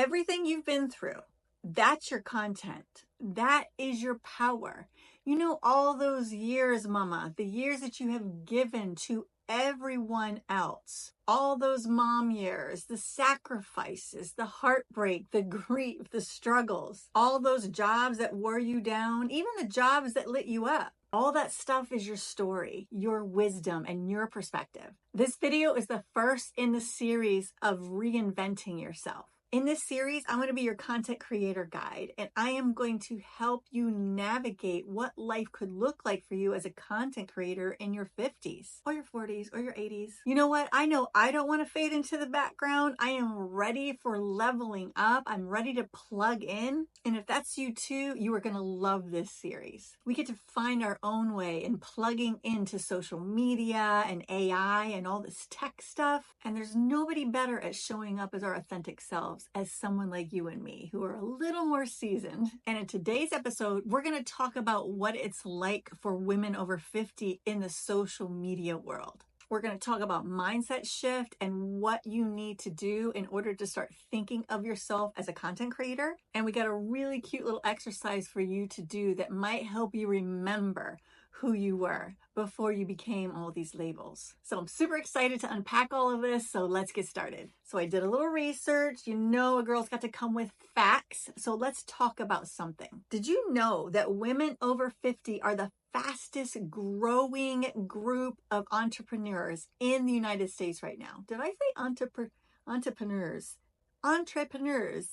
Everything you've been through, that's your content. That is your power. You know, all those years, mama, the years that you have given to everyone else, all those mom years, the sacrifices, the heartbreak, the grief, the struggles, all those jobs that wore you down, even the jobs that lit you up. All that stuff is your story, your wisdom, and your perspective. This video is the first in the series of reinventing yourself. In this series, I'm going to be your content creator guide, and I am going to help you navigate what life could look like for you as a content creator in your 50s or your 40s or your 80s. You know what? I know I don't want to fade into the background. I am ready for leveling up. I'm ready to plug in. And if that's you too, you are going to love this series. We get to find our own way in plugging into social media and AI and all this tech stuff. And there's nobody better at showing up as our authentic selves as someone like you and me who are a little more seasoned. And in today's episode, we're going to talk about what it's like for women over 50 in the social media world. We're going to talk about mindset shift and what you need to do in order to start thinking of yourself as a content creator. And we got a really cute little exercise for you to do that might help you remember who you were before you became all these labels. So I'm super excited to unpack all of this. So let's get started. So I did a little research. You know, a girl's got to come with facts. So let's talk about something. Did you know that women over 50 are the fastest growing group of entrepreneurs in the United States right now? Did I say entrepreneurs? Entrepreneurs.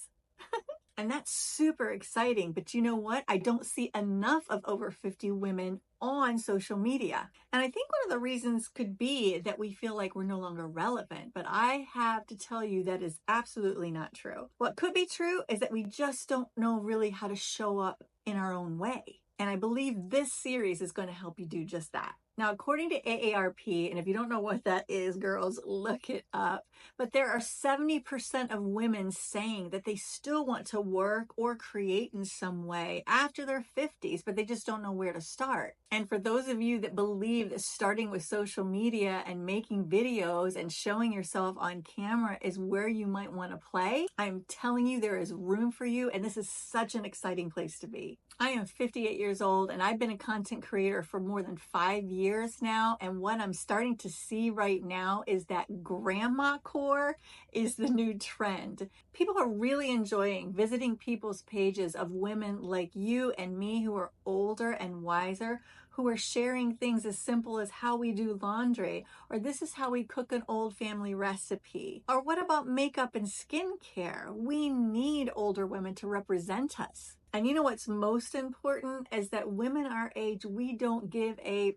And that's super exciting. But you know what? I don't see enough of over 50 women on social media. And I think one of the reasons could be that we feel like we're no longer relevant. But I have to tell you that is absolutely not true. What could be true is that we just don't know really how to show up in our own way. And I believe this series is going to help you do just that. Now, according to AARP, and if you don't know what that is, girls, look it up. But there are 70% of women saying that they still want to work or create in some way after their 50s, but they just don't know where to start. And for those of you that believe that starting with social media and making videos and showing yourself on camera is where you might want to play, I'm telling you there is room for you, and this is such an exciting place to be. I am 58 years old, and I've been a content creator for more than 5 years now. And what I'm starting to see right now is that grandma core is the new trend. People are really enjoying visiting people's pages of women like you and me who are older and wiser, who are sharing things as simple as how we do laundry, or this is how we cook an old family recipe. Or what about makeup and skincare? We need older women to represent us. And you know what's most important is that women our age, we don't give a,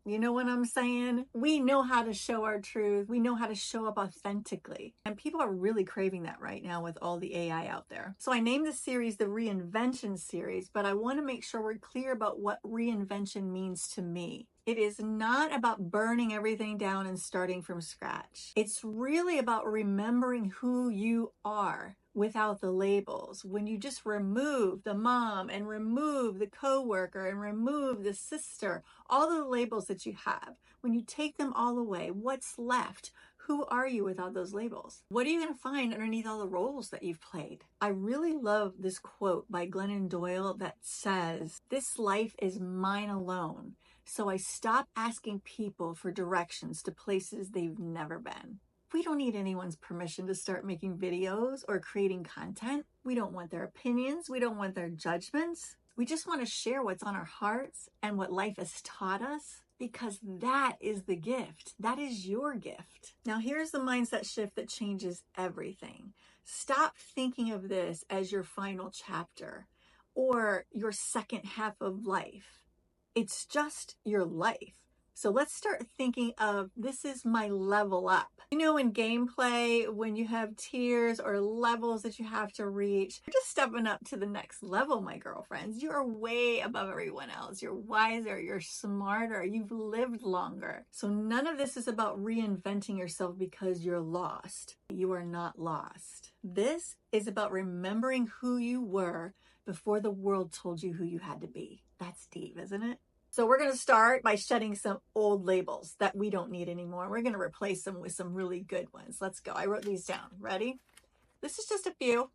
you know what I'm saying? We know how to show our truth. We know how to show up authentically. And people are really craving that right now with all the AI out there. So I named this series the Reinvention Series, but I want to make sure we're clear about what reinvention means to me. It is not about burning everything down and starting from scratch. It's really about remembering who you are without the labels. When you just remove the mom and remove the coworker and remove the sister, all the labels that you have, when you take them all away, what's left? Who are you without those labels? What are you going to find underneath all the roles that you've played? I really love this quote by Glennon Doyle that says, "This life is mine alone. So I stop asking people for directions to places they've never been." We don't need anyone's permission to start making videos or creating content. We don't want their opinions. We don't want their judgments. We just want to share what's on our hearts and what life has taught us, because that is the gift. That is your gift. Now, here's the mindset shift that changes everything. Stop thinking of this as your final chapter or your second half of life. It's just your life. So let's start thinking of, this is my level up. You know, in gameplay, when you have tiers or levels that you have to reach, you're just stepping up to the next level, my girlfriends. You're way above everyone else. You're wiser, you're smarter, you've lived longer. So none of this is about reinventing yourself because you're lost. You are not lost. This is about remembering who you were before the world told you who you had to be. That's deep, isn't it? So we're going to start by shedding some old labels that we don't need anymore. We're going to replace them with some really good ones. Let's go. I wrote these down. Ready? This is just a few.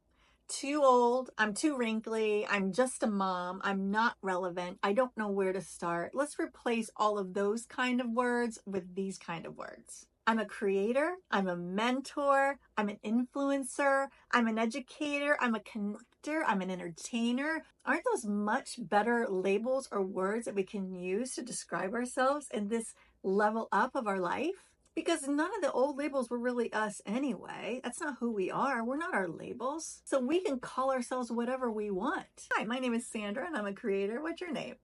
too old, I'm too wrinkly, I'm just a mom, I'm not relevant, I don't know where to start. Let's replace all of those kind of words with these kind of words. I'm a creator, I'm a mentor, I'm an influencer, I'm an educator, I'm a connector, I'm an entertainer. Aren't those much better labels or words that we can use to describe ourselves in this level up of our life? Because none of the old labels were really us anyway. That's not who we are. We're not our labels. So we can call ourselves whatever we want. Hi, my name is Sandra and I'm a creator. What's your name?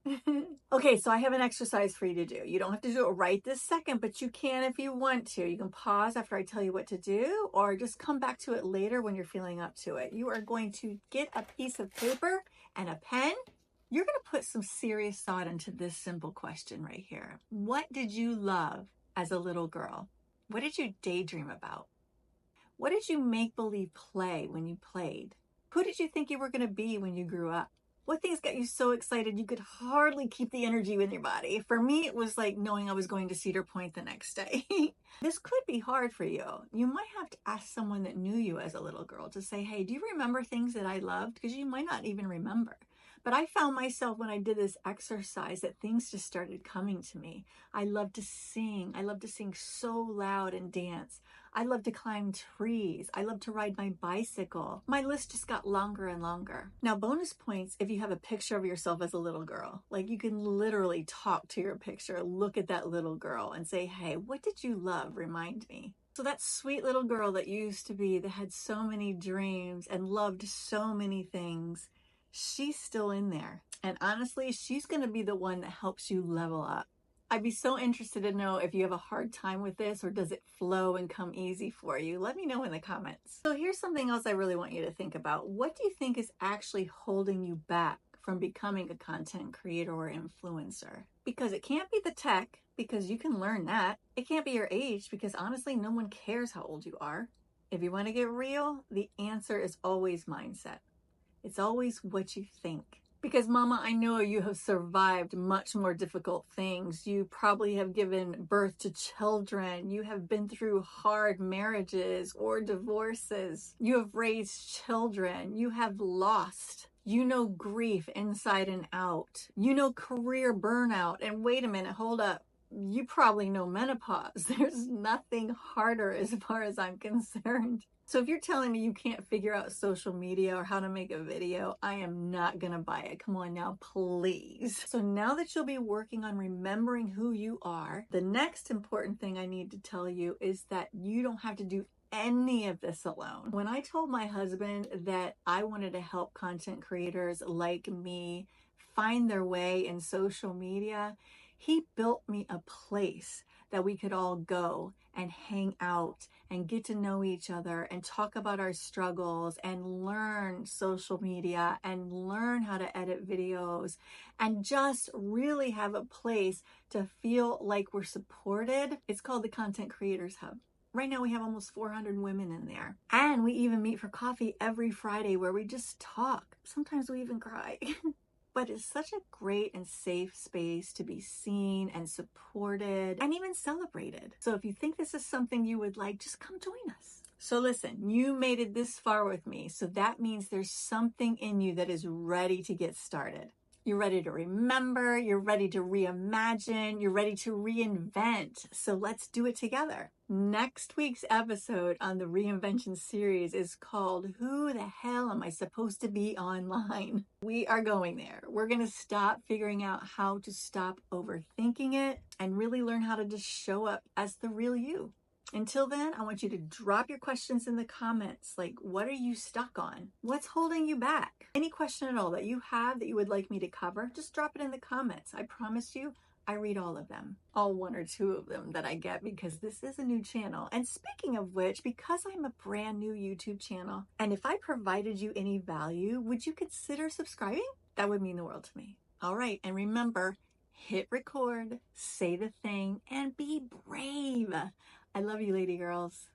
Okay, so I have an exercise for you to do. You don't have to do it right this second, but you can if you want to. You can pause after I tell you what to do, or just come back to it later when you're feeling up to it. You are going to get a piece of paper and a pen. You're going to put some serious thought into this simple question right here. What did you love as a little girl? What did you daydream about? What did you make believe play when you played? Who did you think you were going to be when you grew up? What things got you so excited you could hardly keep the energy in your body? For me, it was like knowing I was going to Cedar Point the next day. This could be hard for you. You might have to ask someone that knew you as a little girl to say, hey, do you remember things that I loved? Because you might not even remember. But I found myself when I did this exercise that things just started coming to me. I love to sing. I love to sing so loud and dance. I love to climb trees. I love to ride my bicycle. My list just got longer and longer. Now, bonus points if you have a picture of yourself as a little girl. Like you can literally talk to your picture, look at that little girl and say, hey, what did you love? Remind me. So that sweet little girl that you used to be, that had so many dreams and loved so many things, she's still in there. And honestly, she's going to be the one that helps you level up. I'd be so interested to know if you have a hard time with this, or does it flow and come easy for you? Let me know in the comments. So here's something else I really want you to think about. What do you think is actually holding you back from becoming a content creator or influencer? Because it can't be the tech, because you can learn that. It can't be your age, because honestly, no one cares how old you are. If you want to get real, the answer is always mindset. It's always what you think. Because mama, I know you have survived much more difficult things. You probably have given birth to children. You have been through hard marriages or divorces. You have raised children. You have lost. You know grief inside and out. You know career burnout. And wait a minute, hold up. You probably know menopause. There's nothing harder as far as I'm concerned. So if you're telling me you can't figure out social media or how to make a video, I am not going to buy it. Come on now, please. So now that you'll be working on remembering who you are, the next important thing I need to tell you is that you don't have to do any of this alone. When I told my husband that I wanted to help content creators like me find their way in social media, he built me a place that we could all go and hang out and get to know each other and talk about our struggles and learn social media and learn how to edit videos and just really have a place to feel like we're supported. It's called the Content Creators Hub. Right now we have almost 400 women in there. And we even meet for coffee every Friday where we just talk. Sometimes we even cry. But it's such a great and safe space to be seen and supported and even celebrated. So if you think this is something you would like, just come join us. So listen, you made it this far with me. So that means there's something in you that is ready to get started. You're ready to remember, you're ready to reimagine, you're ready to reinvent. So let's do it together. Next week's episode on the Reinvention Series is called Who the Hell Am I Supposed to Be Online? We are going there. We're going to stop figuring out how to stop overthinking it and really learn how to just show up as the real you. Until then, I want you to drop your questions in the comments. Like, what are you stuck on? What's holding you back? Any question at all that you have that you would like me to cover, just drop it in the comments. I promise you, I read all of them. All one or two of them that I get, because this is a new channel. And speaking of which, because I'm a brand new YouTube channel, and if I provided you any value, would you consider subscribing? That would mean the world to me. All right, and remember, hit record, say the thing, and be brave. I love you, lady girls.